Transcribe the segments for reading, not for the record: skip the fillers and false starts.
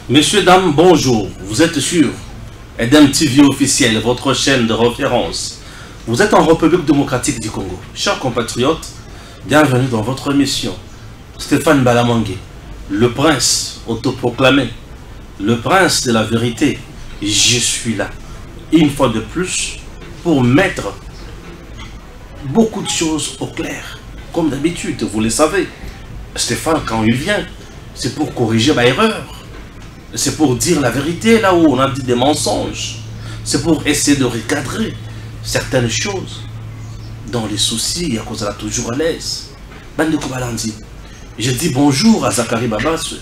Messieurs, dames, bonjour. Vous êtes sur Edem TV officiel, votre chaîne de référence. Vous êtes en République démocratique du Congo. Chers compatriotes, bienvenue dans votre émission. Stéphane Balamangue, le prince autoproclamé, le prince de la vérité. Je suis là, une fois de plus, pour mettre beaucoup de choses au clair. Comme d'habitude, vous le savez, Stéphane, quand il vient, c'est pour corriger ma erreur. C'est pour dire la vérité là où on a dit des mensonges. C'est pour essayer de recadrer certaines choses. Dans les soucis, à cause de la toujours à l'aise. Bandeko Balandi. Je dis bonjour à Zakari Babas.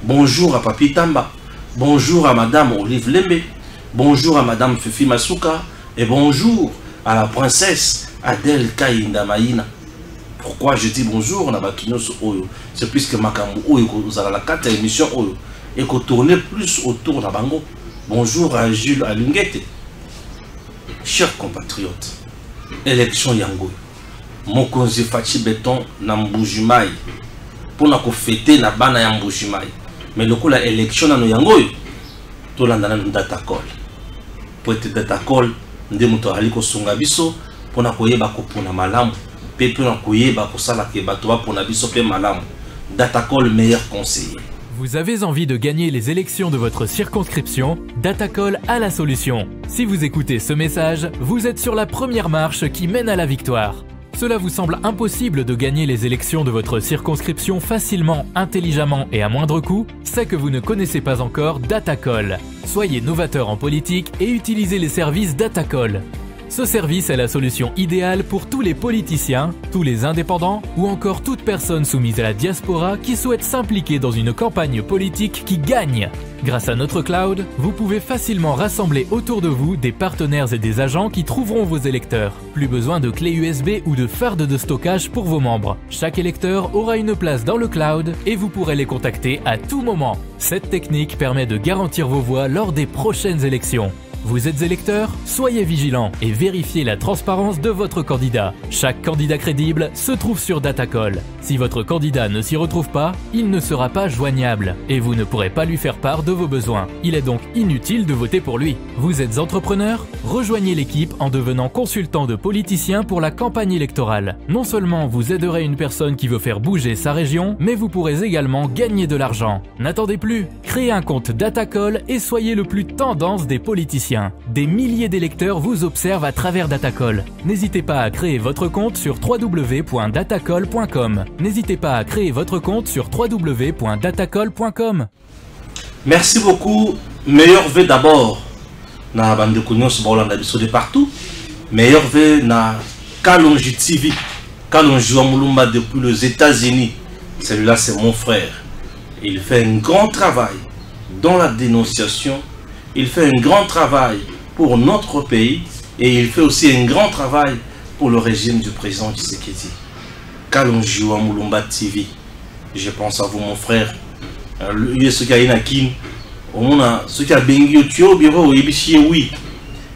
Bonjour à Papi Tamba. Bonjour à Madame Olive Lembe. Bonjour à Madame Fifi Masuka. Et bonjour à la princesse Adèle Kainda Maïna. Pourquoi je dis bonjour? C'est plus que Makamu Oyo, vous avez la 4 émission Oyo. Et qu'on tourne plus autour de Bango. Bonjour à Jules Alungete. Chers compatriotes, élection Yango. Mokonzi Fachi Beton na Mbujimai. Pour nous fêter na bana ya Mbujimai. Mais le coup la élection na Yango, tout l'andana nous data call. Pour être data call, nous muto aliko sunga biso pour na koyeba ko pona malamu. Pepe na koyeba ko sala ke bato ba pona biso pe malamu. Data call meilleur conseiller. Vous avez envie de gagner les élections de votre circonscription? Datacall a la solution. Si vous écoutez ce message, vous êtes sur la première marche qui mène à la victoire. Cela vous semble impossible de gagner les élections de votre circonscription facilement, intelligemment et à moindre coût? C'est que vous ne connaissez pas encore Datacall. Soyez novateur en politique et utilisez les services Datacall. Ce service est la solution idéale pour tous les politiciens, tous les indépendants ou encore toute personne soumise à la diaspora qui souhaite s'impliquer dans une campagne politique qui gagne. Grâce à notre cloud, vous pouvez facilement rassembler autour de vous des partenaires et des agents qui trouveront vos électeurs. Plus besoin de clés USB ou de fardes de stockage pour vos membres. Chaque électeur aura une place dans le cloud et vous pourrez les contacter à tout moment. Cette technique permet de garantir vos voix lors des prochaines élections. Vous êtes électeur? Soyez vigilant et vérifiez la transparence de votre candidat. Chaque candidat crédible se trouve sur Datacall. Si votre candidat ne s'y retrouve pas, il ne sera pas joignable et vous ne pourrez pas lui faire part de vos besoins. Il est donc inutile de voter pour lui. Vous êtes entrepreneur? Rejoignez l'équipe en devenant consultant de politicien pour la campagne électorale. Non seulement vous aiderez une personne qui veut faire bouger sa région, mais vous pourrez également gagner de l'argent. N'attendez plus, créez un compte Datacall et soyez le plus tendance des politiciens. Des milliers d'électeurs vous observent à travers Datacall. N'hésitez pas à créer votre compte sur www.datacall.com. N'hésitez pas à créer votre compte sur www.datacall.com. Merci beaucoup. Meilleur V d'abord. Na bande konyos bolanda biso de partout. Meilleur V na Kalonji TV. Kalonji Mulumba depuis les États-Unis. Celui-là c'est mon frère. Il fait un grand travail dans la dénonciation. Il fait un grand travail pour notre pays et il fait aussi un grand travail pour le régime du président Tshisekedi. Kalonji Mulumba TV. Je pense à vous mon frère. Ce qui a inakin, ce qui a bengi au bureau oui.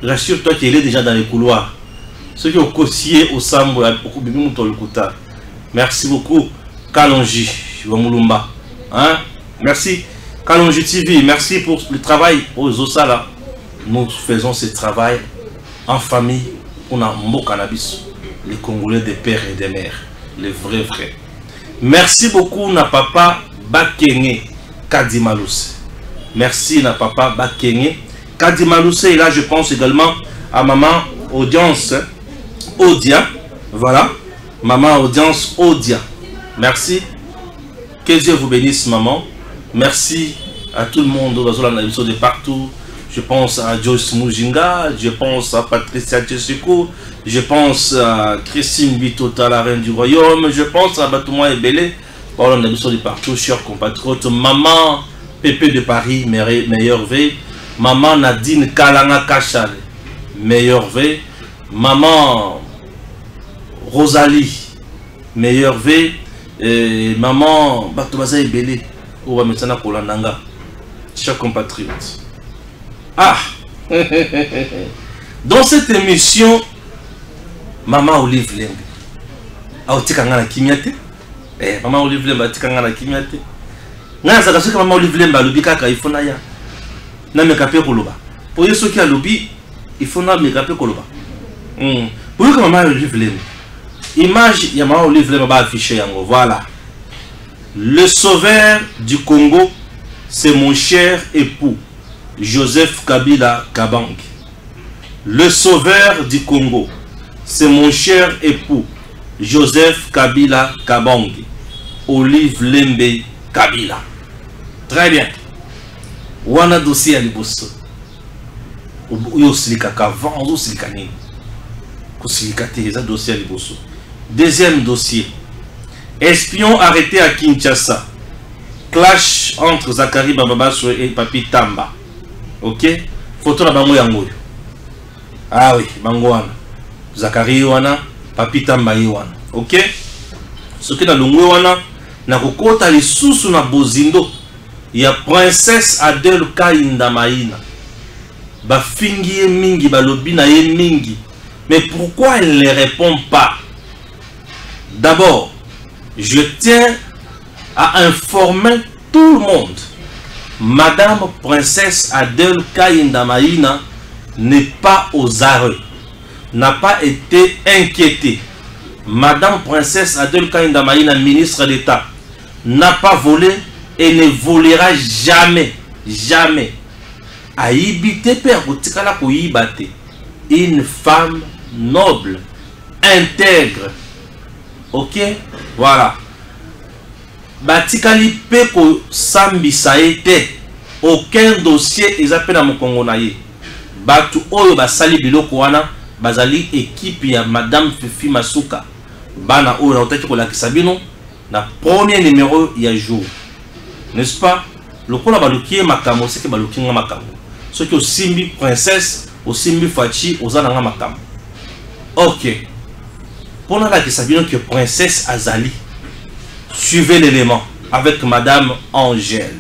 Rassure-toi qu'il est déjà dans les couloirs. Ce qui est au Kossier, au Sambo, au Kuta. Merci beaucoup Kalonji Mulumba. Hein? Merci. Kalonji TV, merci pour le travail aux Osala. Nous faisons ce travail en famille. On a un beau cannabis. Les Congolais des pères et des mères. Les vrais frères. Merci beaucoup, na papa Bakenge Kadimalousse. Merci, na papa Bakenge Kadimalousse. Et là, je pense également à maman Audience Odia. Voilà. Maman Audience Odia. Merci. Que Dieu vous bénisse, maman. Merci à tout le monde de partout. Je pense à Joyce Mujinga, je pense à Patricia Tcheseko, je pense à Christine Bitota, la reine du royaume, je pense à Batouma Ebele, de partout, chers compatriotes. Maman Pépé de Paris, meilleur V. Maman Nadine Kalanga Kachal, meilleur V. Maman Rosalie, meilleur V. Et maman Batouma Ebele. Chers compatriotes. Ah, dans cette émission, Maman Olive Lembe. Maman Olive Lembe. nga za kasi kama Olive Lemba lobi kaka ifona ya na mekape koloba pour yeso ki a lobi ifona mekape koloba pour que maman Olive Lemba image ya maman Olive Lemba ba afficher yango voilà. Le sauveur du Congo, c'est mon cher époux Joseph Kabila Kabange. Le sauveur du Congo, c'est mon cher époux Joseph Kabila Kabange. Olive Lembe Kabila. Très bien. Wana dossier à liboso. Yo silika kavan, yo silika nini. Ko silika te, eza dossier à liboso. Deuxième dossier. Espion arrêté à Kinshasa. Clash entre Zakari Bababaso et Papi Tamba. Ok? Photo na bango yango. Ah oui, bango wana. Zakari wana, Papi Tamba wana. Ok? Ce qui est dans le mot wana, na kokota lisusu na bozindo. Il y a princesse Adèle Kainda Maïna. Ba fingi mingi, ba lobi na ye mingi. Mais pourquoi elle ne répond pas? D'abord, je tiens à informer tout le monde. Madame princesse Adèle Kainda Maïna n'est pas aux arrêts, n'a pas été inquiétée. Madame princesse Adèle Kainda Maïna, ministre d'État, n'a pas volé et ne volera jamais, jamais. Aïbité père Boutikala Kouyibate, une femme noble, intègre. Ok, voilà. Batikali peko sambi saete. Aucun dossier ezapé na Congo naye. Batu oyo basali biloko wana bazali équipe ya Madame Fifi Masuka. Bana oyo na otaki kolakisa bino na premier numéro ya jour. N'est-ce pas? Lokola baluki makambo seke baluki nga makambo. Soki au simbi princesse, au simbi fachi, ozana nga makambo. Ok. Pour la question que princesse Azali, suivez l'élément avec Madame Angèle.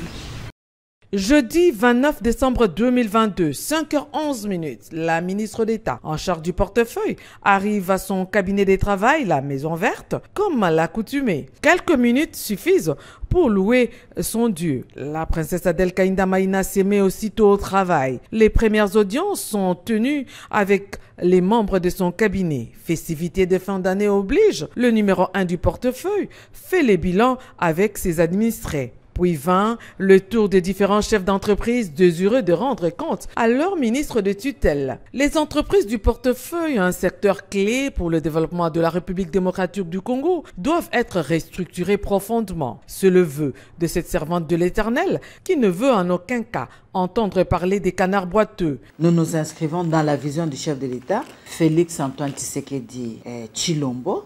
Jeudi 29 décembre 2022, 5h11, la ministre d'État en charge du portefeuille arrive à son cabinet de travail, la Maison Verte, comme l'accoutumée. Quelques minutes suffisent pour louer son Dieu. La princesse Adèle Kainda Maïna s'y met aussitôt au travail. Les premières audiences sont tenues avec les membres de son cabinet. Festivités de fin d'année oblige, le numéro 1 du portefeuille fait les bilans avec ses administrés. Puis vint le tour des différents chefs d'entreprise désireux de rendre compte à leur ministre de tutelle. Les entreprises du portefeuille, un secteur clé pour le développement de la République démocratique du Congo, doivent être restructurées profondément. C'est le vœu de cette servante de l'Éternel qui ne veut en aucun cas entendre parler des canards boiteux. Nous nous inscrivons dans la vision du chef de l'État, Félix Antoine Tshisekedi Tshilombo,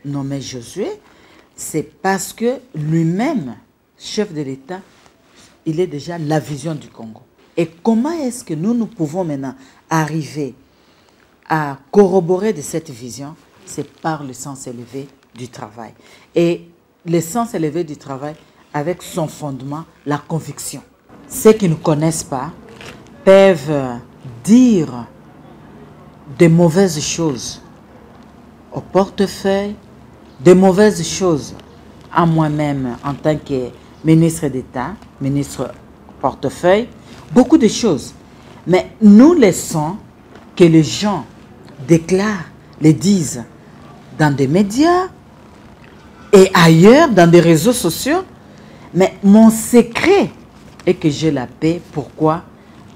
nommé Josué. C'est parce que lui-même, chef de l'État, il est déjà la vision du Congo. Et comment est-ce que nous pouvons maintenant arriver à corroborer de cette vision? C'est par le sens élevé du travail. Et le sens élevé du travail avec son fondement, la conviction. Ceux qui ne connaissent pas peuvent dire de mauvaises choses au portefeuille, de mauvaises choses à moi-même en tant que ministre d'État, ministre portefeuille, beaucoup de choses. Mais nous laissons que les gens déclarent, les disent dans des médias et ailleurs, dans des réseaux sociaux. Mais mon secret est que j'ai la paix. Pourquoi?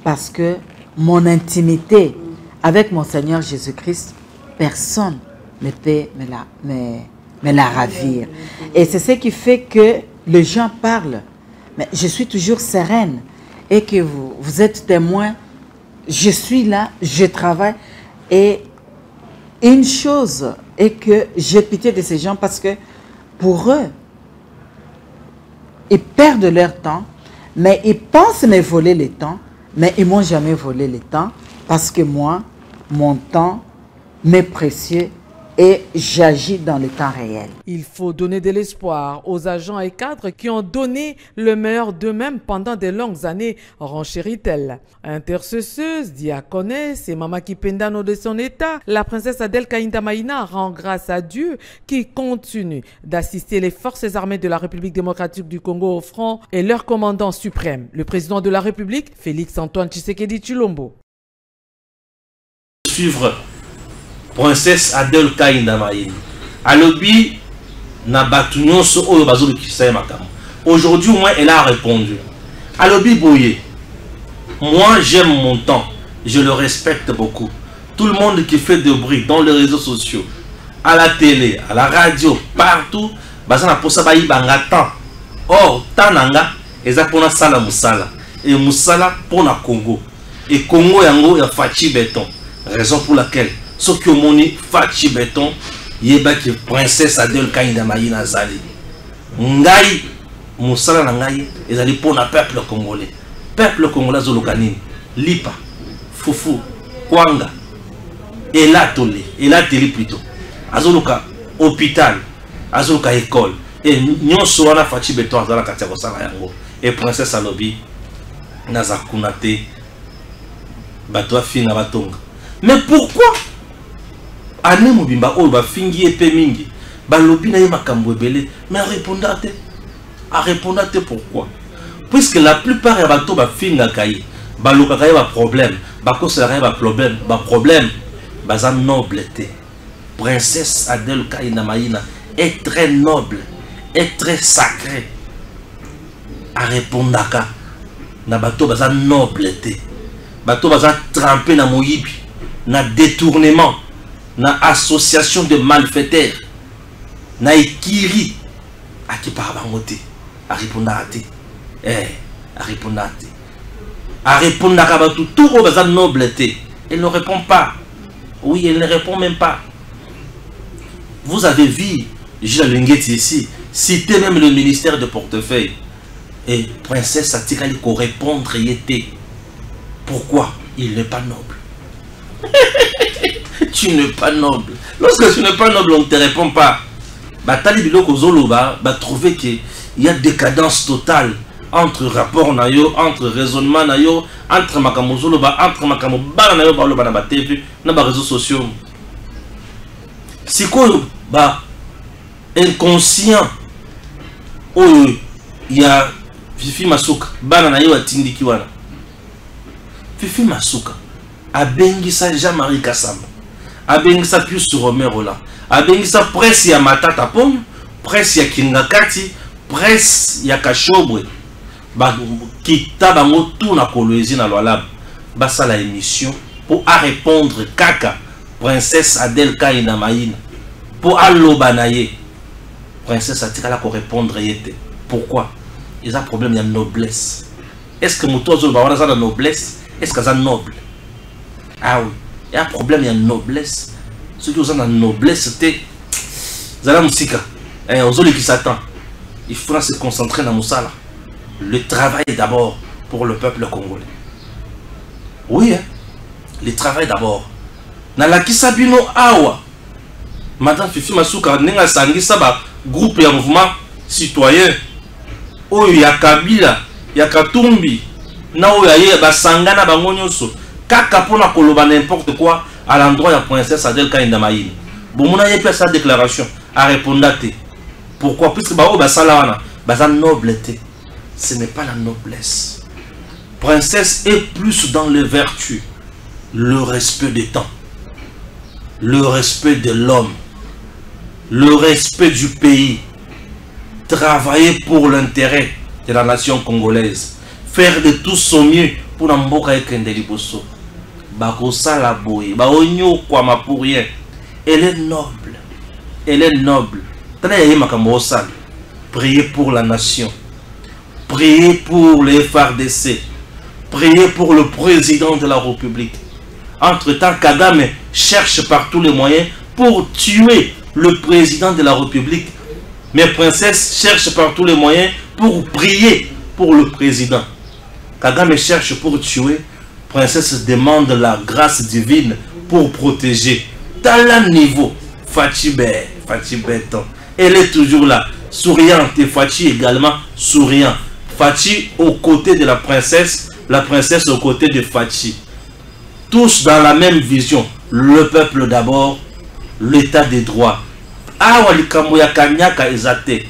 Parce que mon intimité avec mon Seigneur Jésus-Christ, personne ne peut me la ravir. Et c'est ce qui fait que les gens parlent, mais je suis toujours sereine et que vous êtes témoin, je suis là, je travaille. Et une chose est que j'ai pitié de ces gens parce que pour eux, ils perdent leur temps, mais ils pensent me voler le temps, mais ils ne m'ont jamais volé le temps parce que moi, mon temps m'est précieux et j'agis dans le temps réel. Il faut donner de l'espoir aux agents et cadres qui ont donné le meilleur d'eux-mêmes pendant de longues années, renchérit-elle. Intercesseuse, diaconesse et Mama Kipendano de son état, la princesse Adèle Kaïnda Maïna rend grâce à Dieu qui continue d'assister les forces armées de la République démocratique du Congo au front et leur commandant suprême, le président de la République, Félix Antoine Tshisekedi Tshilombo. Suivre princesse Adèle Kaïnda Maïna. Alobi na batu nyonso oyo bazolo kisaya makamo. Aujourd'hui, au moins, elle a répondu. Alobi Boye, moi j'aime mon temps, je le respecte beaucoup. Tout le monde qui fait de bruit dans les réseaux sociaux, à la télé, à la radio, partout, bazana posa bayi banga temps. Or, tananga, eza pona sala musala. Et musala pona Congo. Et Congo yango ya Fachi Béton. Raison pour laquelle, ceux qui ont moni Fachi Béton, yeba ki princesse Adèle Kaïnda Maïna Zali. Ngai, musala na ngai, ezali pona peuple congolais. Peuple congolais zolokanini. Lipa, Fufu, Kwanga, Elatole, Elateli plutôt. Azoloka hôpital, azoloka école. Et nyonso wana Fachi Béton azala katia kosala yango. Et princesse alobi naza kunate bato finga batonga. Mais pourquoi ane mobimba oyo bafingi epe mingi balobi na ye makambo ebele mais répondate pourquoi? Puisque la plupart ya bato bafingaka ye balokaka ye ba problème bakoselaka ye ba problème baza noble te. Princesse Adèle Kaïnda Maïna est très noble, est très sacrée. Arepondaka na bato baza noble te. Bato baza trempé na moyibi, na détournement, na association de malfaiteurs, na ekiri akipara bango te. Arepondaka te. Arepondaka te. Arepondaka bato tout o baza noble te. Elle ne répond pas. Oui, elle ne répond même pas. Vous avez vu Gilles Lingeti ici citer même le ministère de portefeuille. Et princesse Satikali ko répondre y était. Pourquoi? Il n'est pas noble. Tu n'es pas noble. Lorsque tu n'es pas noble, on ne te répond pas. Batali biloko zoloba va trouver qu'il y a décadence totale entre rapport nayo, entre raisonnement nayo, entre makamo zoloba, entre makamo bana nayo baloba na ba TV, na ba réseaux sociaux. Si quoi ba inconscient oh il y a Fifi Masuka bana na yo atindiki wana. Fifi Masuka abengisa Jean-Marie Kassamba, abengisa Pius Romerola, abengisa presse ya Matata Pom, presse ya Kingakati, presse ya Kashobwe, ba kita bango tout na kolwezi na lwalab basa la émission pour à répondre kaka princesse Adèle Kaïnda Maïna pour aloba na ye princesse atikala ko répondre yete. Pourquoi? Il y a un problème de noblesse. Est-ce que Moutozo va avoir la noblesse? Est-ce que c'est noble? Ah oui, il y a un problème de noblesse. Ceux qui ont la noblesse, c'est la musique. Et aux autres qui s'attendent, il faut se concentrer dans Moussala. Le travail d'abord pour le peuple congolais. Oui, hein? Le travail d'abord. Dans la Kisabino Awa, Madame Fifi Masuka, Nenga Sangi Saba, groupe et mouvement citoyen. Oh, il y a Kabila, il y a Katumbi, na oya basangana bango nyonso kaka pona koloba n'importe quoi à l'endroit de la princesse Adèle Kaïnda Maïna. Bon, on a fait sa déclaration à répondre. Pourquoi? Puisque bao basala wana basa noblesse. Ce n'est pas la noblesse. Princesse est plus dans les vertus, le respect des temps, le respect de l'homme, le respect du pays. Travailler pour l'intérêt de la nation congolaise, faire de tout son mieux pour n'amboka ekendeli boso. Bakosa la boye, baonyo kwa ma pour rien. Elle est noble, elle est noble. Priez pour la nation, priez pour les FARDC, priez pour le président de la République. Entre-temps, Kagame cherche par tous les moyens pour tuer le président de la République. Mais princesse cherche par tous les moyens pour prier pour le président. Kagame cherche pour tuer. Princesse demande la grâce divine pour protéger. Dans le niveau, Fachi Beton. Elle est toujours là, souriante, et Fachi également souriant. Fachi aux côtés de la princesse aux côtés de Fachi. Tous dans la même vision, le peuple d'abord, l'état des droits. Awa likambo ya kanyaka ezate.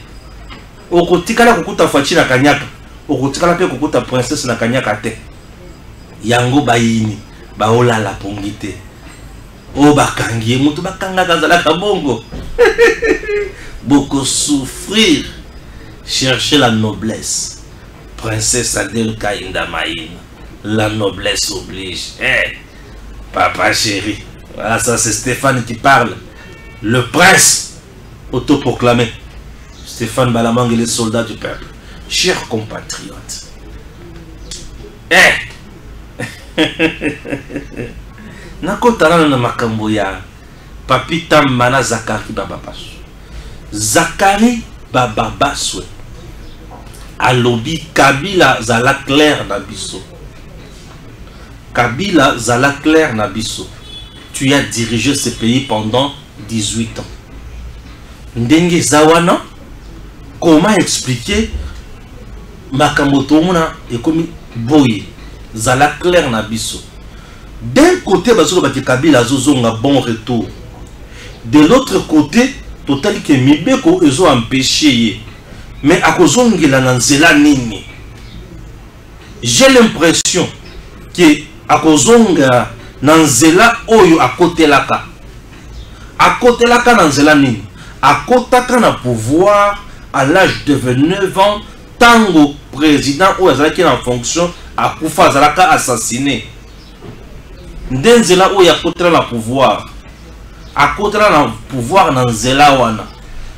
Okotikala kukuta Fachi na kanyaka, okotikala pe kukuta princesse na kanyaka te. Yango bayini, baola la pongite. O bakangi, mutu bakanga kazala kabongo. Beaucoup souffrir, chercher la noblesse. Princesse Adel Kainda Maïna, la noblesse oblige. Eh, papa chéri, voilà, ça c'est Stéphane qui parle. Le prince autoproclamé. Stéphane Balamang et les soldats du peuple. Chers compatriotes. Eh, nakotana na makambo ya Papi Tambana Zakari Bababasu. Zakari Bababaswe. Alobi Kabila Zala Claire Nabiso. Kabila Zala Claire Nabiso. Tu as dirigé ce pays pendant 18 ans. Ndenge Zawana, comment expliquer Makamotomuna et comme Boye Zala Claire Nabiso. D'un côté, Kabila Zozonga bon retour. De l'autre côté, total que Mibeko ils ont empêché. Mais à cause de la nanzela nini, j'ai l'impression que à cause de la nanzela oyo à côté laka nanzela nini, à côté na pouvoir à l'âge de 29 ans, tango président ou qui est en fonction à Koufa Zalaka assassiné. Nzela oyo à côté la pouvoir, à côté la pouvoir nanzela wana,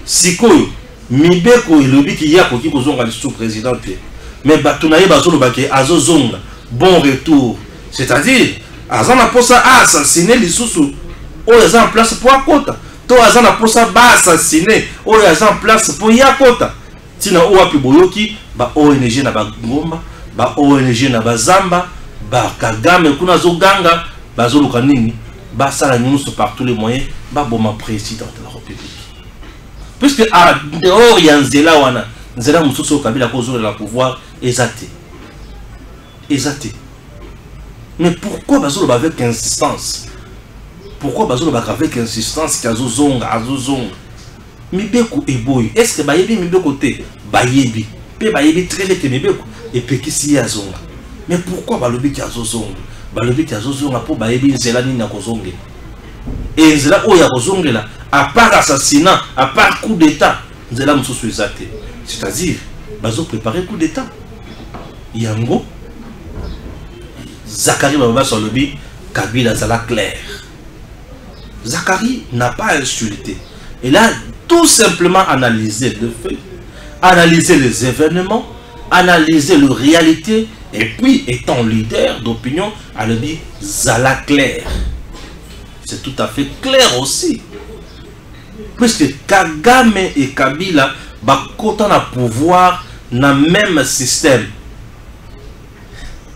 sikoyo. Mibeko ilobi ki yako ki kozonga le sous-président. Mais batunaye bazolo bake azozonga bon retour. C'est-à-dire, azana posa assassiner les sous o yaza en place pour akota. To azana posa ba assassiner o yaza en place pour yakota. Tina o wapi boyoki ba ONG na ba ngomba, ba ONG na ba zamba, ba Kagame kuna zoganga bazolo kanini, ba sala nyuso par tous les moyens, ba boma président de la République. Puisque à dehors il y a Nzela wana, Nzela Moussoso Kabila kozole la pouvoir exaté. Mais pourquoi bazolo avec insistance? Pourquoi bazolo avec insistance qu'azozonga azozonga? Mibeko eboy. Est-ce que bayebi mibeko te? Bayebi. Pe bayebi très vite mibeko et pekisi yazonga. Mais pourquoi balobi azozonga? Balobi azozonga pour bayebi Nzela ni na kozonga. Et Nzela oya kozonga là. À part assassinat, à part coup d'état, Nzela Moussoso exaté. C'est-à-dire, bazo préparer coup d'état. Yango, Zakari Bababa sur le bi, Kabila Zala Claire. Zakari n'a pas insulté. Il a tout simplement analysé le fait, analysé les événements, analysé la réalité, et puis étant leader d'opinion, a le dit Zala Claire. C'est tout à fait clair aussi. Puisque Kagame et Kabila bakota na pouvoir na même système.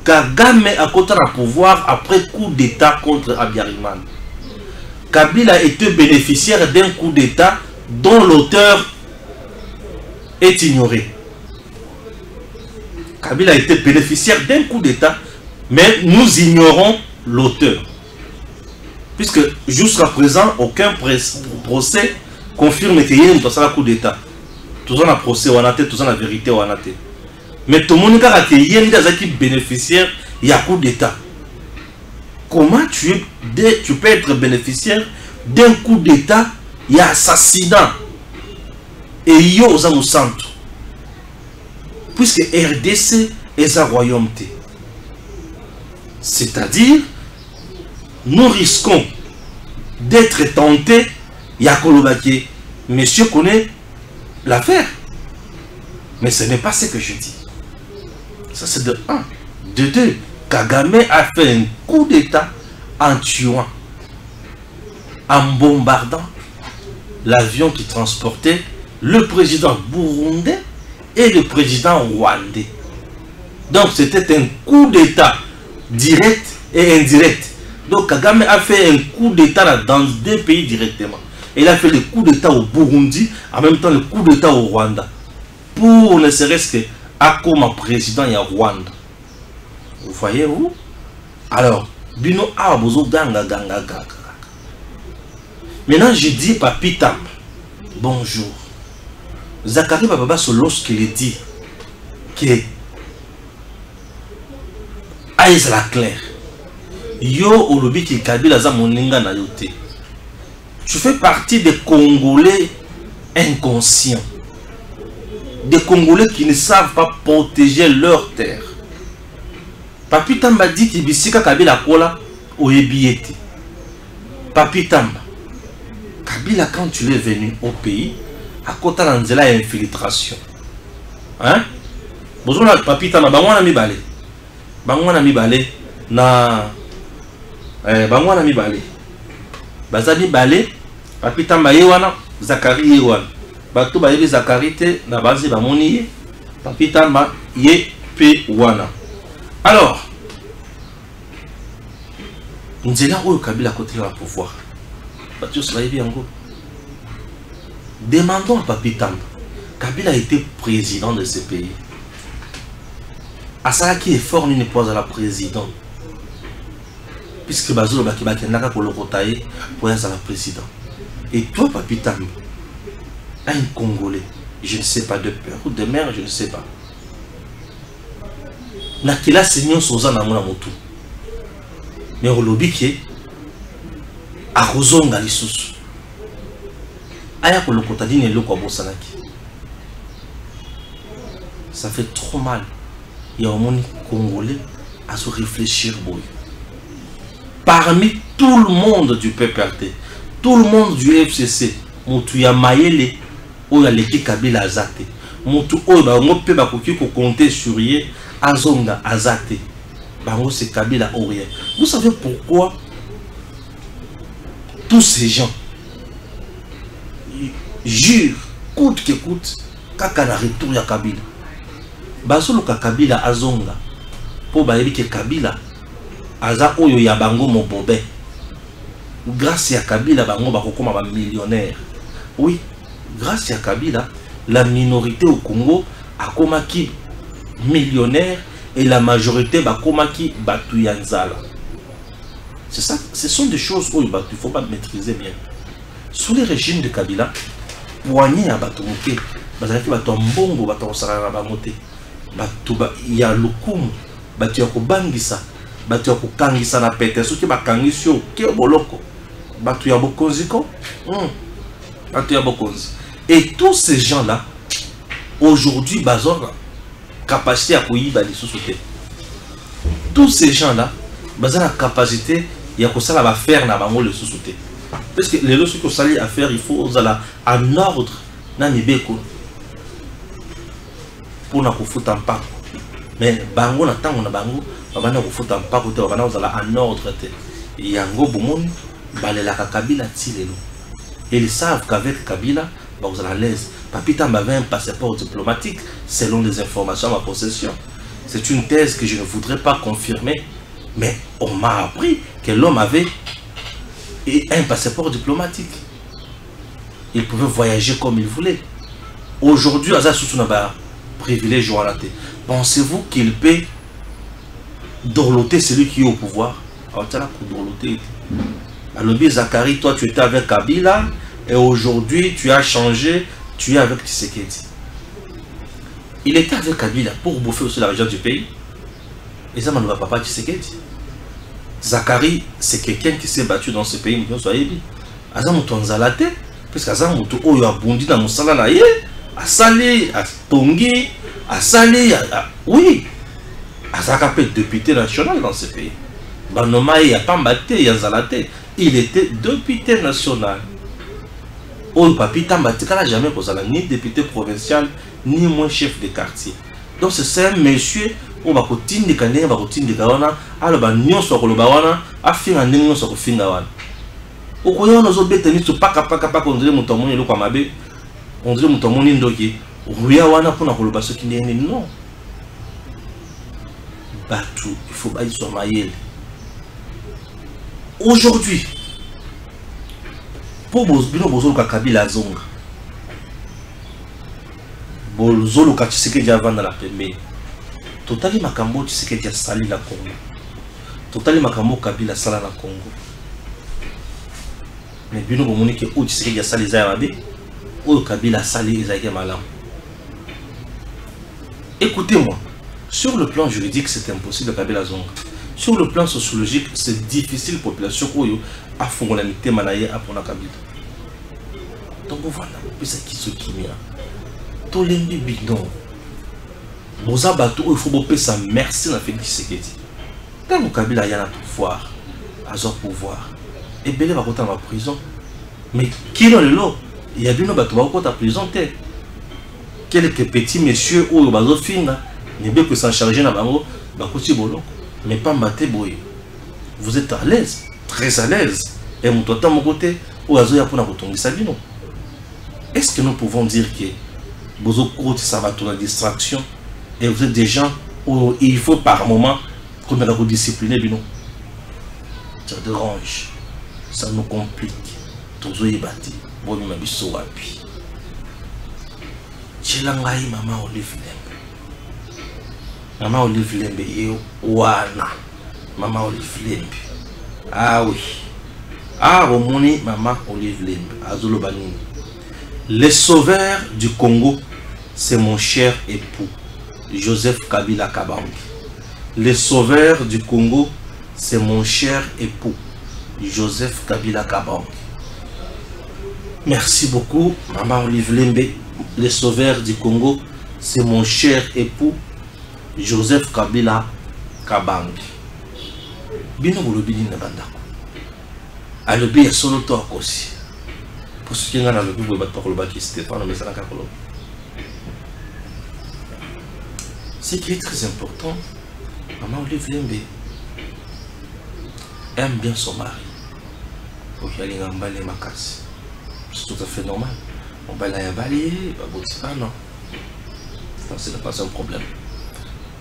Kagame a kota na pouvoir après coup d'état contre Abiyarimana. Kabila était bénéficiaire d'un coup d'état dont l'auteur est ignoré. Kabila était bénéficiaire d'un coup d'état, mais nous ignorons l'auteur. Puisque jusqu'à présent, aucun procès confirme qu'il y a un coup d'état. Tout ça, procès, on a tout ça, la vérité, on a mais tout le monde a dit qu'il y a des bénéficiaires, il y a un coup d'état. Comment tu peux être bénéficiaire d'un coup d'état, il y a assassinat et il y a aux centre. Puisque RDC est un royauté. C'est-à-dire, nous risquons d'être tentés. Yakolobaki, monsieur connaît l'affaire. Mais ce n'est pas ce que je dis. Ça c'est de 1. De 2, Kagame a fait un coup d'état en tuant, en bombardant l'avion qui transportait le président burundais et le président rwandais. Donc c'était un coup d'état direct et indirect. Donc Kagame a fait un coup d'état dans deux pays directement. Il a fait le coup d'État au Burundi, en même temps le coup d'État au Rwanda. Pour ne serait-ce que comme président il y a Rwanda. Vous voyez où? Alors, Bino a besoin ganga. Maintenant, je dis Papi Tamba, bonjour. Zakari Baba, lorsqu'il dit que Aïs la claire. Yo olobi ki Kabila za moninga na yote. Tu fais partie des Congolais inconscients. Des Congolais qui ne savent pas protéger leur terre. Papi Tamba dit que bisika Kabila kola oyebieti. Papi Tamba. Kabila quand tu es venu au pays, à côté de la infiltration. Hein? Bonjour Papi Tamba, bangwana mibale. Bangwana mibale na bangwana mibale. Baza mibale, Papi Tamba yewana, Zakari yewana. Bato ba yebi Zakari te na bazi ba moni ye. Papi Tamba ye pe wana. Alors, nzela oyo Kabila côté la pouvoir. Bato so yebi yango. Demandons à Papi Tamba. Kabila a été président de ce pays. Asala qui est fort n'est pas à la présidente. Puisque Bazolo Bakibaki n'a pas le rotailler pour être à la présidente. Et toi, Papi Tamba, un Congolais, je ne sais pas, de peur ou de mère, je ne sais pas. Nakila Seigneur Soza na mona motu. Mais au lobby qui a rozonga lisusu. Aya ko lokota dine loko bosanaki. Ça fait trop mal. Il y a un monde congolais à se réfléchir. Parmi tout le monde du PPRD, tout le monde du FCC, Moutou ya Mayele, ou ya leki Kabila Azate, Moutou Oba, Mope Bakoki ko compter sur Ye, Azonga Azate, Bango c'est Kabila Orien. Vous savez pourquoi tous ces gens jurent, coûte que coûte, Kakana retour ya Kabila. Basolo Kabila Azonga, pour bayebi que Kabila Aza oyo ya bango mobobe. Grâce à Kabila bango bakokoma ba millionnaire. Oui, grâce à Kabila, la minorité au Congo a komaki millionnaire et la majorité bakomaki batuyanzala. C'est ça, ce sont des choses où il ne faut pas maîtriser bien. Sous les régimes de Kabila, poigné à Batomoke, bazalaki batombongo batosara bamote. Batuba ya lukumu, batu ya kubangisa, batu ya kukangisa na pete, soki bakangisi yo ke boloko, batu ya bokonziko, batu ya bokonzi. Et tous ces gens-là, aujourd'hui, bazor capacité à kuyiba les sous-soutés. Tous ces gens-là, bazor la capacité ya kusala ba faire na bango le sous-soutés. Parce que les lorsque sali à faire, il faut zala en ordre na mibeko. Pour na kufuta mpako. Mais bango na tango na bango babana kufuta mpako te babana ozala en ordre te. Yango bomoni balela Kabila tilelo. Ils savent qu'avec Kabila vous allez à l'aise. Papi Tamba avait un passeport diplomatique selon les informations à ma possession. C'est une thèse que je ne voudrais pas confirmer, mais on m'a appris que l'homme avait un passeport diplomatique. Il pouvait voyager comme il voulait. Aujourd'hui, Aza Sousunaba privilège ou à. Pensez-vous qu'il peut dorloter celui qui est au pouvoir? Alors, Zakari, toi tu étais avec Kabila et aujourd'hui tu as changé, tu es avec Tshisekedi. Il était avec Kabila pour bouffer aussi l'argent du pays. Et ça ne va pas Tshisekedi. Zakari, c'est quelqu'un qui s'est battu dans ce pays. Azam Tonzalate, parce qu'Azam Oyo a bondi dans mon salon. A salé, a tongi, a salé, oui, Azaka peut être député national dans ce pays. Banomae, il n'y a pas mbaté, il y a Zalate. Il était député national. Oyo Papi Tamba, il n'a jamais posé ni député provincial, ni moins chef de quartier. Donc c'est un monsieur, on va continuer de gagner, on va continuer de gagner, alors bah nous sommes le bawana, à fin d'année nous sommes fin d'année. Au cours de nos autres bêtes, nous sommes pas on dirait mon tamoni le kwamabe. On dirait mon ndoki, ruya wana pour na koloba ce qui n'est non. Batou, il faut pas y sortir. Aujourd'hui, pour bino bozolo ka Kabila zonga bozolo ka Tshisekedi avanda la pembe totali makambo Tshisekedi ya sali la Congo totali makambo Kabila sala la Congo mais bino bomoni ke o Tshisekedi ya sali za mabe o Kabila sali ezaki malam. Écoutez-moi, sur le plan juridique c'est impossible Kabila zonga. Sur le plan sociologique, c'est difficile pour la population à fond la nité manaye à pour la Kabila. Donc voilà, c'est qui ce qui m'a. Tous les bidons. Boza bateau, il faut bopper sa merci dans Félix Tshisekedi. Quand le Kabila y a un pouvoir, à son pouvoir, et Belé va rentrer dans la prison. Mais qui est le lot? Il y a bien un bateau qui va en prison. Quelques petits messieurs ou bazo finga, ne bien que s'en charger dans bango, bakoti boloko. Mais pas maté boy. Vous êtes à l'aise, très à l'aise. Et mon totem mon côté, ou azo ya pona kotongi sabino. Est-ce que nous pouvons dire que bozo côté ça va tourner distraction et vous êtes des gens où il faut par moment qu'on a vous discipliner bino. Ça dérange, ça nous complique. Tozo yebati, bon mi mabiso wapi. Chilangai mama Olive Lembe. Maman Olive Lembe et Wana. Maman Olive Lembe. Ah oui. Ah, Romoni, Maman Olive Lembe. Azolo Banini. Les sauveurs du Congo, c'est mon cher époux, Joseph Kabila Kabange. Les sauveurs du Congo, c'est mon cher époux, Joseph Kabila Kabange. Merci beaucoup, Maman Olive Lembe. Les sauveurs du Congo, c'est mon cher époux, Joseph Kabila Kabange. Bino bolobini na bandako. Alobi ya solo to akosi. Pour ce qui est dans le but de battre Stéphane, mais ça n'a qu'à colo. Ce qui est très important, Maman Olive Lembe aime bien son mari. Pour qu'il y ait un balai macasse. C'est tout à fait normal. On va aller balayer, pas non. Ça n'est pas un problème.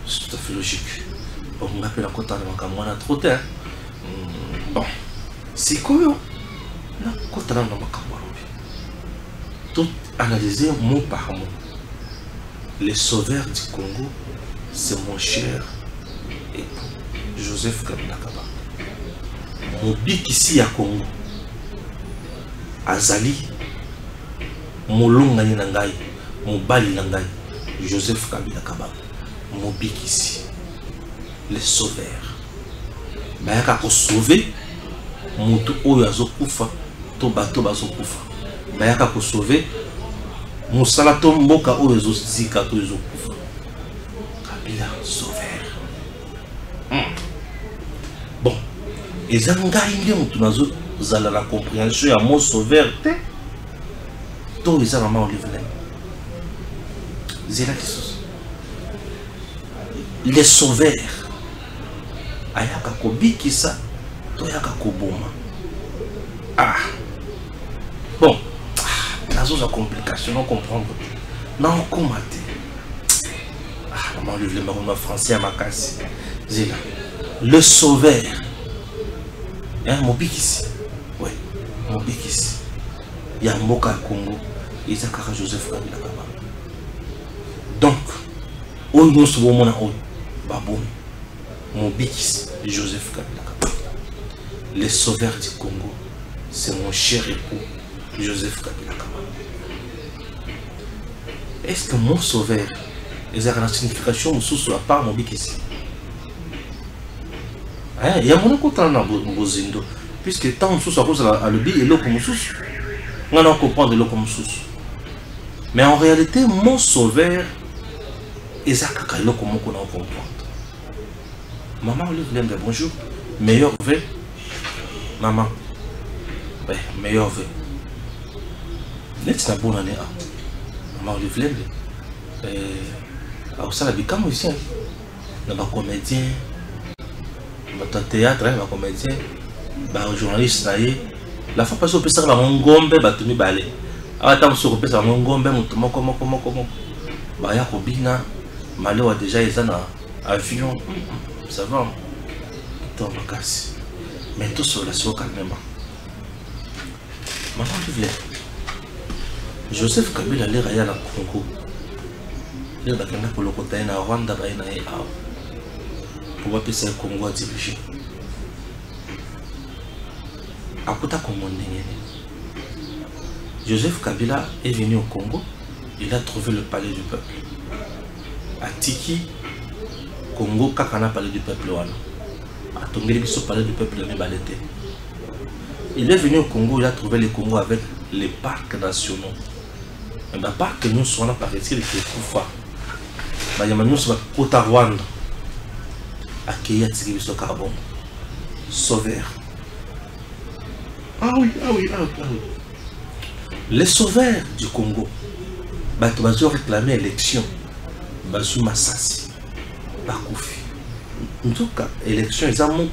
C'est tout à fait logique. Bon, on appelle encore dans le mois trop tard. Bon, c'est quoi? Non, quand on a tout analyser mot par mot. Les sauveurs du Congo, c'est mon cher époux, Joseph Kabila Kabange. Mon bic ici à Congo, Azali. Mon longa ni nangai, mon bali nangai, Joseph Kabila Kabange, mon bic ici, les sauveurs. Bayaka ko sauver, mutu oyo azokufa, to bato bazokufa. Bayaka ko sauver, musala to mboka oyo ezosika to ezokufa. Kabila sauveur. Bon, ezangai nde mutu nazo zala la compréhension ya mot sauveur te. Tout les Maman Olive Lembe. Les sauveurs. Ayaka kobi ça, toyaka koboma. Ah. Bon. Nazo za complication, on comprend. Non, comment ah, Maman Olive Lembe, on a français à ma casse. Zéla. Le sauveur. Hein, mon bic ici. Ouais, mon bic ici. Il y a Moka Congo. Isaac Joseph Kabila Kabange. Donc, on nous sommes au Babou, mon bikis, Joseph Kabila Kabange. Les sauveurs du Congo, c'est mon cher époux, Joseph Kabila Kabange. Est-ce que mon sauveur, il y a une signification sous à part mon bikis? Il y a mon côté dans mon zindo, puisque tant sous à cause à l'obi et l'eau comme sous. On a comprend de l'eau comme sous. Mais en réalité, mon sauveur, Isaac Kailo, comment on a comprendre. Maman Olive Lembe, bonjour. Meilleur vœu. Maman. Ouais, meilleur vœu. N'est-ce pas bonne année? Maman Olive Lembe. Alors ça, la bicam aussi. Dans ma comédien, dans le théâtre, ma comédien, un journaliste, la fois passée, on peut faire un gombe, batumi balé. Attends, sur le pétard, mon gombe, comment Baya Kobina, Malo a déjà été dans avion, ça va. Attends, ma casse. Mais tout sur la soie calmement. Maman Olive, Joseph Kabila l'air à la Congo. Il y a pour le côté de Rwanda, pour voir que c'est le Congo à diriger. À côté Joseph Kabila est venu au Congo, il a trouvé le palais du peuple. À Tiki, Congo, Kakana palais du peuple. À Tongeli, ce palais du peuple de Mebalete. Il est venu au Congo, il a trouvé le Congo avec les parcs nationaux. Et les parcs nous sont là par ici, les Koufa. Il y a nous sur Kota Rwanda. À Kéya Tigribiso Carbon. Sauveur. Ah oui. Les sauveurs du Congo, ils ont réclamé l'élection. Ils ont massacré. En tout cas, l'élection, ils ont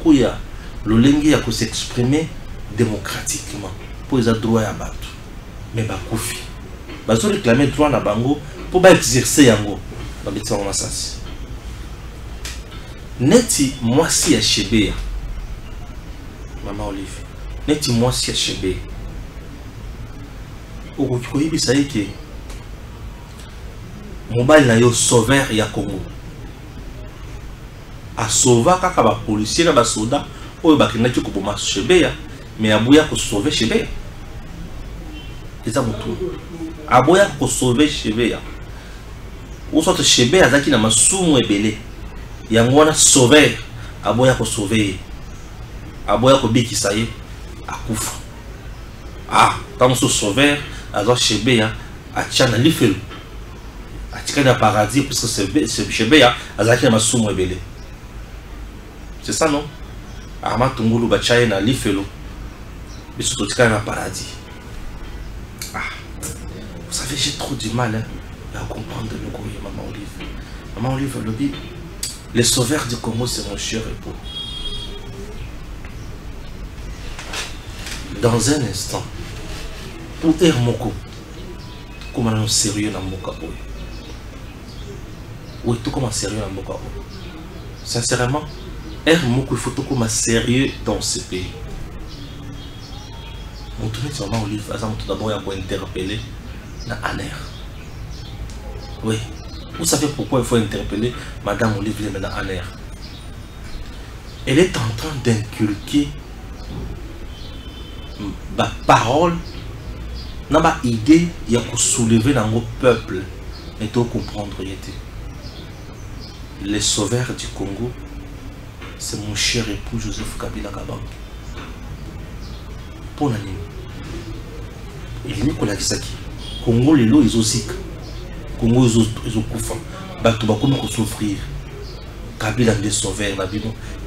le à s'exprimer démocratiquement pour les droits à battre. Mais ils ont réclamé le droit à Bango pour exercer Yango. Ils ont massacré. Neti moi si à Chébé, Maman Olive, Neti moi si à Chébé. Au Koyibi ça y est que mobile na yo sauveur ya Congo. A sauver kaka ba policier na ba soldat oyo bakendaki ko boma Chébé mais aboya ko sauver Chébé. Eza mutu. Aboya ko sauver Chébé. Ou soit Chébé azaki na masumu ebele. Yango wana sauver aboya ko sauver. Aboya ko bikisa ye akufa. Ah, tant que sauveur alors Chébé a tchana lifelo a tika paradis parce que c'est Chébé azaki na masumu ebele. C'est ça non? Arma tungulu ba chaye na lifelo biso to tika na paradis. Ah, vous savez j'ai trop du mal à comprendre le courrier Maman Olive. Maman Olive le dit les sauveurs du Congo c'est mon cher époux. Dans un instant pour Hermoko, comment on est sérieux dans Moka. Oui, tout comme sérieux dans Moka. Sincèrement, Hermoko, il faut tout comme sérieux dans ce pays. Mon tourné sur Maman Olive, tout d'abord, il faut interpeller la Aner. Oui, vous savez pourquoi il faut interpeller Madame Olive dans Aner. Elle est en train d'inculquer ma parole. N'a pas idée, il y a pour soulever dans le peuple et tout comprendre. Les sauveurs du Congo, c'est mon cher époux Joseph Kabila Kabang. Pour l'année, il n'y a pas de Congo, les lots, ils ont zika. Congo, ils ont koufa. Bato bakomi ko souffrir. Kabila des sauveurs,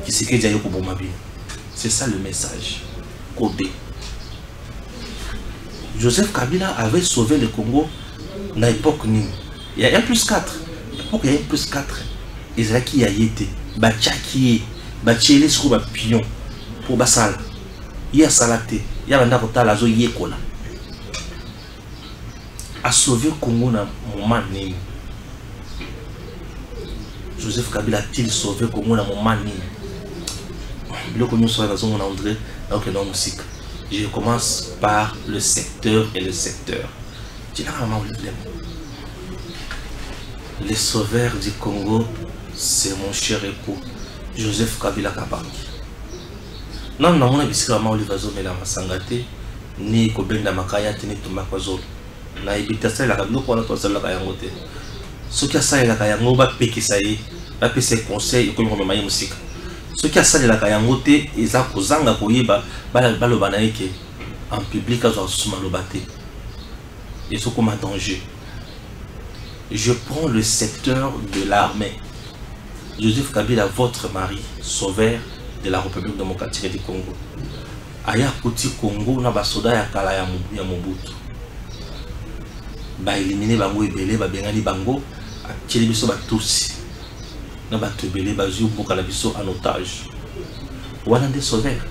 qui c'est que Diayo Kobomabi. C'est ça le message. Codé. Joseph Kabila avait sauvé le Congo dans l'époque Nini. Il y a 1+4. L'époque il y a 1+4. Israël qui a été. Bachaki, Bacheli sur un pion. Pour Bassal. Il y a Salaté. Il y a un Nakota Lazo Yekola. A sauvé le Congo dans le moment Nini. Joseph Kabila a-t-il sauvé le Congo dans le moment Nini? Le Congo soit dans son André, donc dans la musique. Je commence par le secteur et le secteur. Les sauveurs du Congo, c'est mon cher époux, Joseph Kabila Kabang. Non, non, on a vu que Maman Olive mais la Masangate, ni Kobenda Makaya, ni Tumakwazo. Na ibitasa la Kablo pour la toile la Kayangote. Ce qui a ça, la Kayango va péquer ça y est, va péquer ses conseils, comme on m'a musique. Ce qui a ça de la Kayangote, ils ont kozanga koyeba balobanaike en public à Soumalobate. Et ce comme un danger. Je prends le secteur de l'armée. Joseph Kabila, votre mari, sauveur de la République démocratique du Congo. Aya Koti Congo, na basoda ya kala ya Mobutu. Ba éliminer bango ebele, ba bengani bango, a tcheli biso ba tous. Na ba tebele ba zu boka la biso en otage. Wana des sauveurs.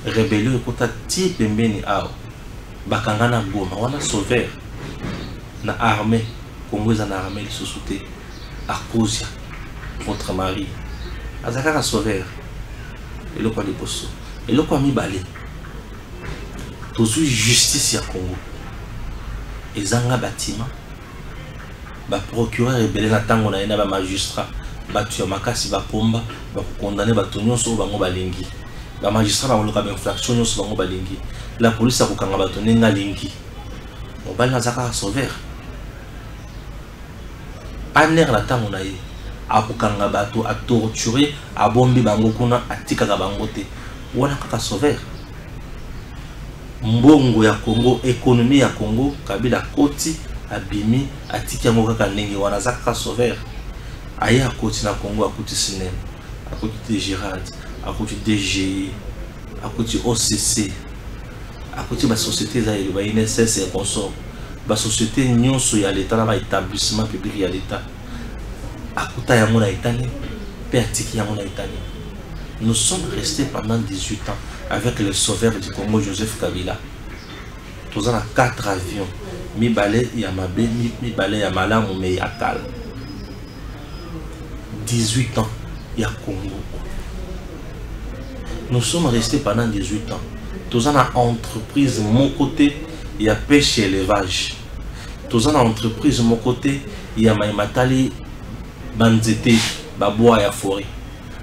Rébellion ekota ti pembeni ao. Bakanga na Goma, wana sauveur. Na armée, Congo za na armée li sosouté. A cause votre mari. Azaka ka sauveur. Et le quoi de bosso. Et le quoi mi balé. tozwi justice ya Congo ezanga bâtiment ba procureur ebele na tango na yena ba magistrat batu ya makasi ba pomba ba condamner bato nyonso bango balingi ba magistrat ba loka ba infraction nyonso bango balingi la police akokanga bato nenga lingi mobali nazaka sauver aner na tango na ye akokanga bato a torturer abombi bango kuna atikaka bango te wana kaka sauver mbongo ya Congo économie ya Congo Kabila koti abimi atiki yango kaka ndenge wana zaka sauver aya koti na Congo akuti cinéma akuti Girard akuti DG akuti OCC akuti ba société za ba INSS et consort ba société nyonso ya l'état na ba établissement public ya l'état akuta yango na etani pe atiki yango na etani. Nous sommes restés pendant 18 ans avec le sauveur du Congo Joseph Kabila. Tous en a 4 avions. Mibale Yamabe, Mibale Yamalamu, mais Yakal. 18 ans, il y a Congo. Nous sommes restés pendant 18 ans. Tous en a entreprise, mon côté, il y a pêche et élevage. Tous en a entreprise, mon côté, il y a Maïmatali, Banzete, Baboa et Forêt.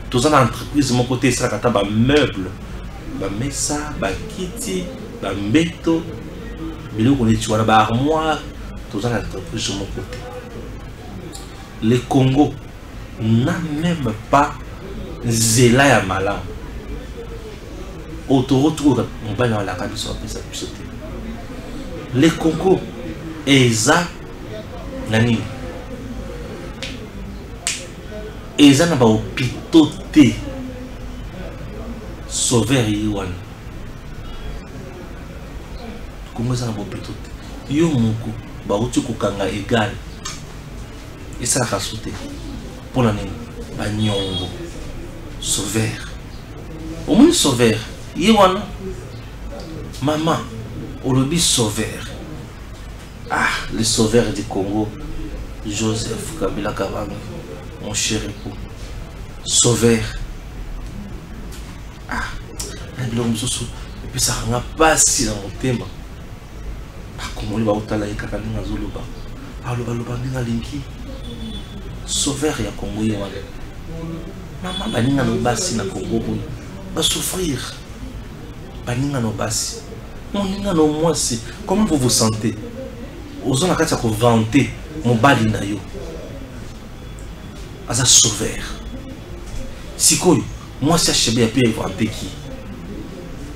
Tous en a entreprise, mon côté, ça a ba meubles, ba mesa, ba kiti, ba mbeto, biloko les tuana, ba armoire. Tous en a entreprise, mon côté. Le Congo n'a même pas zéla ya malam. Autoroute, on va dans la cabine, le Congo est ça, nani. Eza na ba hôpitaux te sauveur yiwan Congo eza na ba hôpitaux te yo moko ba uti kokanga égal esa ka soute pona nini ba nyongo sauveur au moins sauveur yiwan maman olobi sauveur le sauveur du Congo Joseph Kabila Kabange, mon cher époux, sauveur. Et puis ça n'a pas si dans mon thème. Comment il va au talaï kakalinga zoloba. Aloba ninga linki. Sauveur ya Congo ya. Maman baninga no basi na Congo va souffrir. Baninga no basi. Moninga no mwasi. Comment vous vous sentez? Ozona kati ya ko vanter mobali na yo. Aza sauveur. Sikoyo, moi si achebe ya pe vanter qui?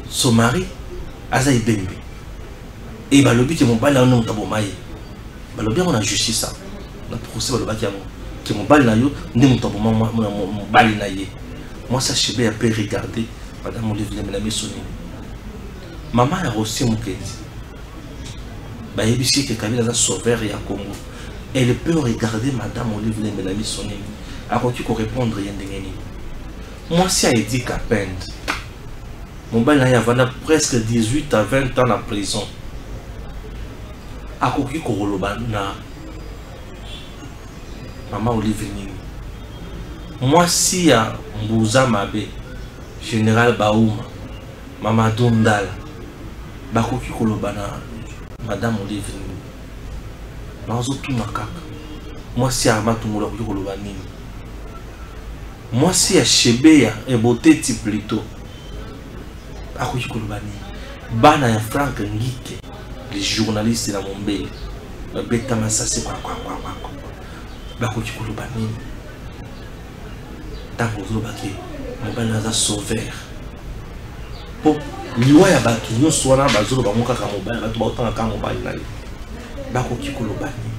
Son mari aza ibembe. Et balobi ke mobali na no tabomaye. Balobi on a justice ça. Na procès baloba ki yango. Ke mobali na yo ndi mutaboma mobali na ye. Moi si achebe ya pe regarder madame Olivier na mesoni. Maman a reçu mon kédi. Bah, il dit que Kabila est sauveur et à Congo. Elle peut regarder Madame Olivier Melami Sonini. Alors tu peux répondre rien de moi, si elle dit qu'à peine, mon bel a presque 18 à 20 ans en prison. À Koki Korolobana, Maman Olivier Nini. Moi, si à Mbouza Mabe, Général Baouma, Mamadou Ndala, Bakoki Kolobana. Madame Olivier, moi si Armatou Moula moi si à Chebea et beauté type plutôt à Kolobani, Bana et Franck Ngike, les journalistes dans mon bel, Beta Massassi, Bakoki Kolobani, Tango mon bel Naza sauveur. Liwa ya batu nyo swana bazolo ba moka ka mobile batu ba otanga ka mobile na yo bako kikolo bani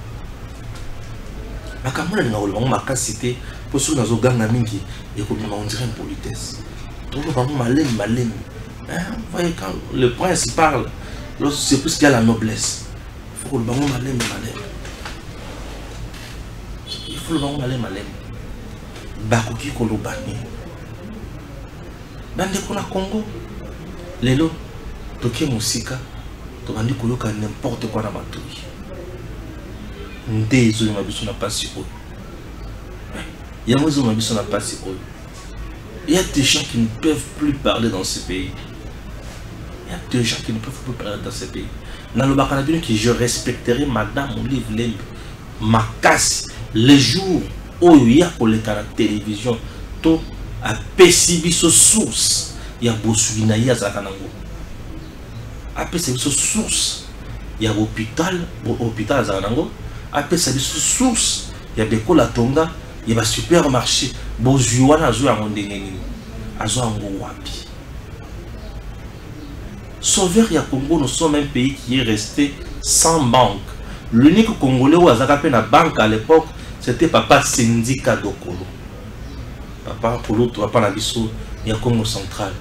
bakamona nga oloba makasi te po so nazo ganga mingi ekobima on dirait impolitesse to ba malem voyez quand le prince parle c'est plus qu'il y a la noblesse il faut le ba malem il faut le ba malem bako kikolo bani bande ko na Congo. Lelo, toke musika, tobandi koyoka n'importe quoi na batouille. Ndezo mabiso na pasi oyo. Yamozo mabiso na pasi oyo. Il y a des gens qui ne peuvent plus parler dans ce pays. Il Il y a deux gens qui ne peuvent plus parler dans ce pays. Dans le Bacanabino, que je respecterai Madame Olive Lembe, ma casse, les jours où il y a pour les canaux de télévision, tout a perçu ce source. Il y a Bosuina, il y a Zakanango. A perçu ce source. Il y a l'hôpital à Zakanango. A perçu ce source. Il y a Beko la Tonga. Il y a un supermarché. Bosuana a joué à Mondengeni. A joué à Wapi. Sauveur ya Congo, nous sommes un pays qui est resté sans banque. L'unique Congolais où a fait une banque à l'époque, c'était Papa Syndicat Dokolo. Papa Kolo, Papa Nabiso, il y a Congo central.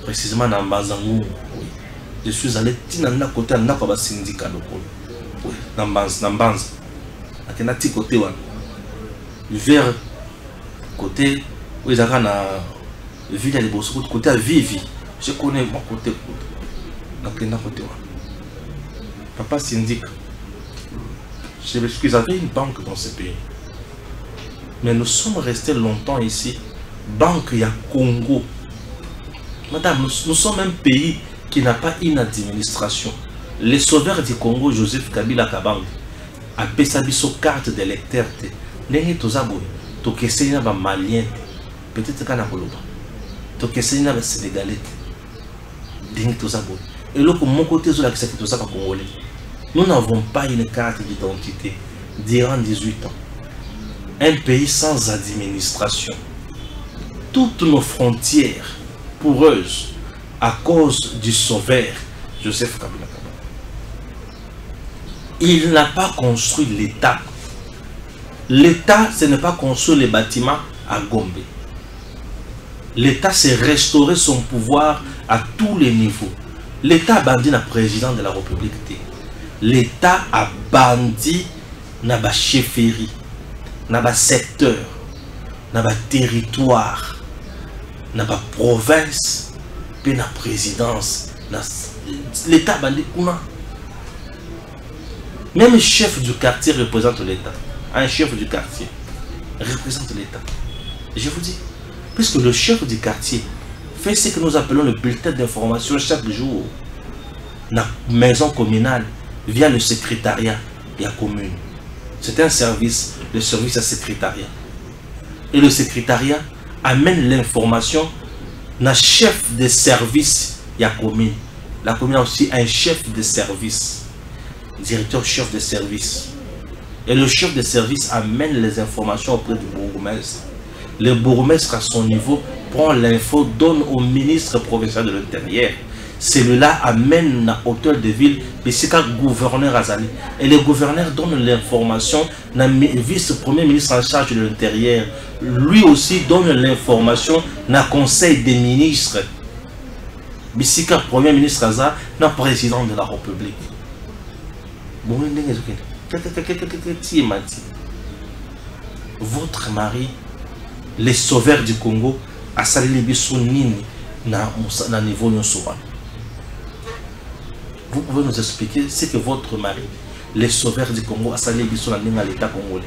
Précisément dans Mbazangou. Oui. Je suis allé à côté de Papa Syndicat Dokolo. Oui, dans Mbanza. À un petit côté, vers côté où ils ont la ville de Bosso, côté à Vivi. Je connais mon côté. Papa syndic, je m'excuse, avait une banque dans ce pays. Mais nous sommes restés longtemps ici. Banque ya Congo. Madame, nous sommes un pays qui n'a pas une administration. Les sauveurs du Congo, Joseph Kabila Kabang, a payé sa carte d'électeur. N'est-ce pas que c'est un Malien, peut-être qu'un Akoloba, que c'est un Sénégalais. Et là, pour mon côté, nous n'avons pas une carte d'identité durant 18 ans. Un pays sans administration. Toutes nos frontières poreuses à cause du sauveur Joseph Kabila. Il n'a pas construit l'État. L'État, ce n'est pas construire les bâtiments à Gombe. L'État, c'est restaurer son pouvoir à tous les niveaux. L'État a bandit le président de la République. L'État a bandit la chefferie, la secteur, la territoire, la province, puis la présidence. L'État a bandit. Même le chef du quartier représente l'État. Un chef du quartier représente l'État. Je vous dis, puisque le chef du quartier fait ce que nous appelons le bulletin d'information chaque jour, la maison communale, via le secrétariat de la commune. C'est un service, le service à secrétariat. Et le secrétariat amène l'information à chef de service de la commune. La commune a aussi un chef de service, directeur chef de service. Et le chef de service amène les informations auprès du bourgmestre. Le bourgmestre à son niveau prend l'info, donne au ministre provincial de l'Intérieur. Celui-là amène à hôtel de ville, mais c'est un gouverneur Azali. Et le gouverneur donne l'information au vice-premier ministre en charge de l'Intérieur. Lui aussi donne l'information au conseil des ministres. Mais c'est un premier ministre Azali, le président de la République. Votre mari, les sauveurs du Congo, a sali les bisonini na niveau nyonsoa. Vous pouvez nous expliquer ce que votre mari, les sauveurs du Congo, a sali les bisonini à l'État congolais.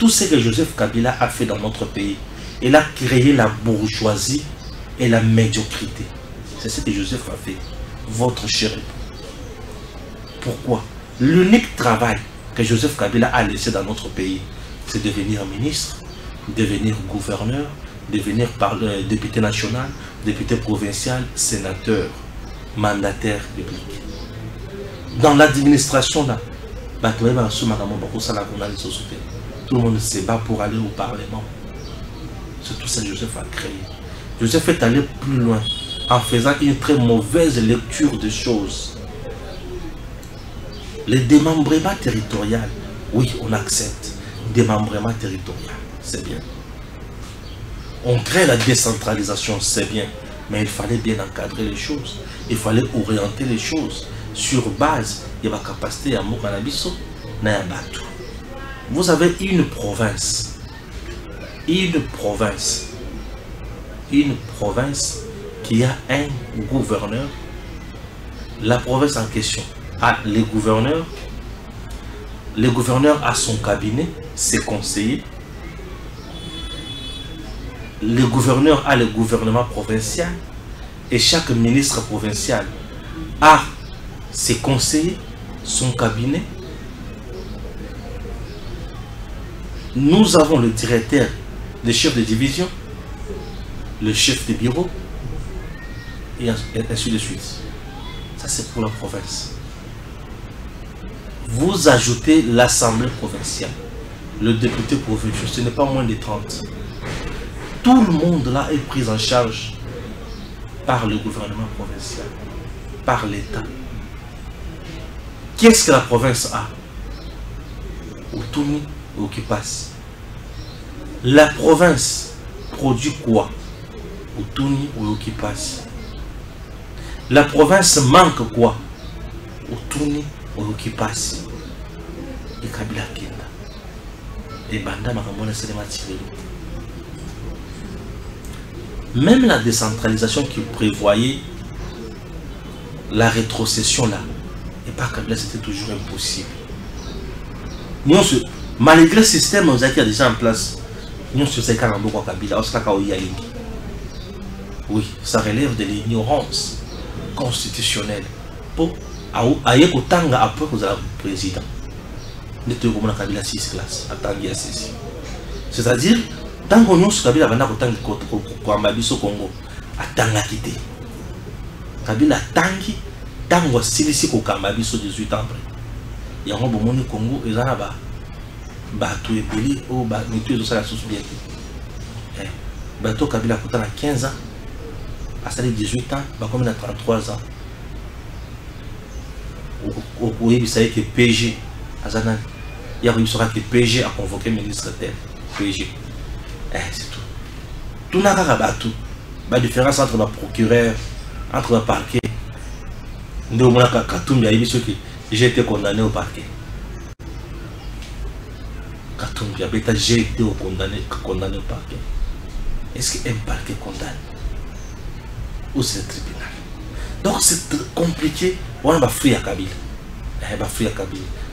Tout ce que Joseph Kabila a fait dans notre pays, il a créé la bourgeoisie et la médiocrité. C'est ce que Joseph a fait, votre chéri. Pourquoi? L'unique travail que Joseph Kabila a laissé dans notre pays, c'est devenir ministre, devenir gouverneur, devenir député national, député provincial, sénateur, mandataire public. Dans l'administration, tout le monde se bat pour aller au Parlement. C'est tout ça que Joseph a créé. Joseph est allé plus loin en faisant une très mauvaise lecture des choses. Le démembrement territorial, oui, on accepte. Démembrement territorial, c'est bien. On crée la décentralisation, c'est bien. Mais il fallait bien encadrer les choses. Il fallait orienter les choses sur base de la capacité à Mokanabiso, Nayabatou. Vous avez une province qui a un gouverneur. La province en question a les gouverneurs. Le gouverneur a son cabinet, ses conseillers. Le gouverneur a le gouvernement provincial. Et chaque ministre provincial a ses conseillers, son cabinet. Nous avons le directeur, le chef de division, le chef de bureau, et ainsi de suite. Ça, c'est pour la province. Vous ajoutez l'Assemblée provinciale, le député provincial, ce n'est pas moins de 30. Tout le monde là est pris en charge par le gouvernement provincial, par l'État. Qu'est-ce que la province a? Outuni ou qui passe. La province produit quoi? Outuni ou qui passe. La province manque quoi? Outuni ou qui passe. Et Kabila Kenda. Et Banda Makamona Sélématiré. Même la décentralisation qui prévoyait la rétrocession là, et par Kabila, c'était toujours impossible. Malgré le système qui est déjà en place, nous sommes Kabila. Oui, ça relève de l'ignorance constitutionnelle. Pour aller au Tanga après que vous avez le président. Nous sommes Kabila 6 classes, c'est-à-dire, tant que nous sommes Kabila au Congo, à Tanga quitté. Kabila tangi, tango silisi ko Kambabiso 18 ans après. Il y a un bon monde au Congo, et là bateau et peli, oh, bateau et ça la source bien. Bateau Kabila a 15 ans, à 18 ans, comme il a 33 ans. Au courrier, il savait que PG, il y a que PG a convoqué le ministre de terre. PG. C'est tout. Tout n'a pas battu. La différence entre le procureur, entre le parquet. J'ai été condamné au parquet. J'ai été condamné au parquet. Est-ce qu'un parquet condamne? Ou c'est le tribunal? Donc c'est compliqué. On va frire à Kabila.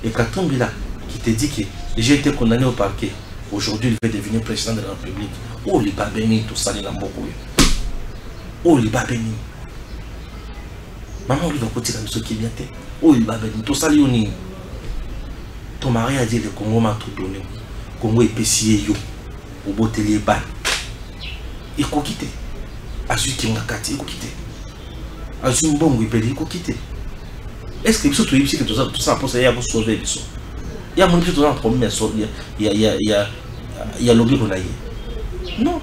Et Katumbi là, qui te dit que j'ai été condamné au parquet, aujourd'hui il veut devenir président de la République. Oh, les babénis, tout ça, les lamboko. Oh, les babénis. Maman, il va côté comme ce qui vient. Oh, les babénis, tout ça, les ton mari a dit le Congo m'a tout donné. Congo est pessier yo. Au beau télé ban. Il faut quitter. Azu qui m'a kati, il faut quitter. Azu mbongo il peut il faut quitter. Est-ce que tout ici que tout ça pour ça pour sauver les choses. Il y a mon petit dans problème il y a l'objet qu'on a eu. Non.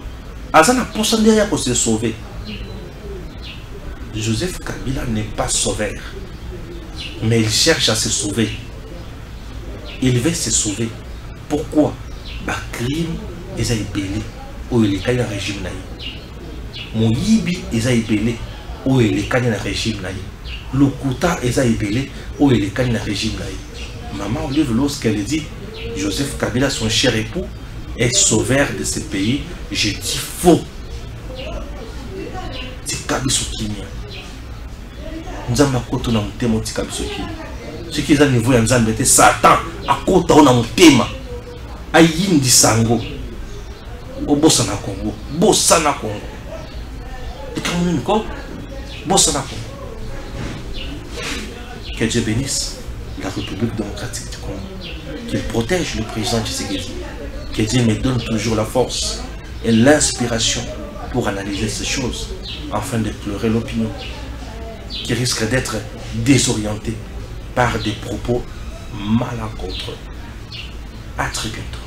Azana pour ça derrière pour se sauver. Joseph Kabila n'est pas sauveur. Mais il cherche à se sauver. Il veut se sauver. Pourquoi? Bah crime ils a ébélé où il est quand il a régime naï. Mon yibi ils a ébélé où il est quand il a régime naï. Le Kouta ils a ébélé où il est quand il a régime naï. Maman Olive lorsqu'elle dit Joseph Kabila son cher époux est sauveur de ce pays, je dis faux. C'est Kabiso Kimia. Nous avons côté dans mon thème Kabiso Kimia. Ce qui est à niveau de Nzambe, Satan à côté on a mon thème. Ayindi sango. Bosana Congo. Bosana Congo. Et quand on est encore, Bosana Congo. Que Dieu bénisse la République démocratique du Congo. Qu'il protège le président Tshisekedi. Que Dieu me donne toujours la force et l'inspiration pour analyser ces choses afin d'éclairer l'opinion qui risque d'être désorientée par des propos malencontreux. À très bientôt.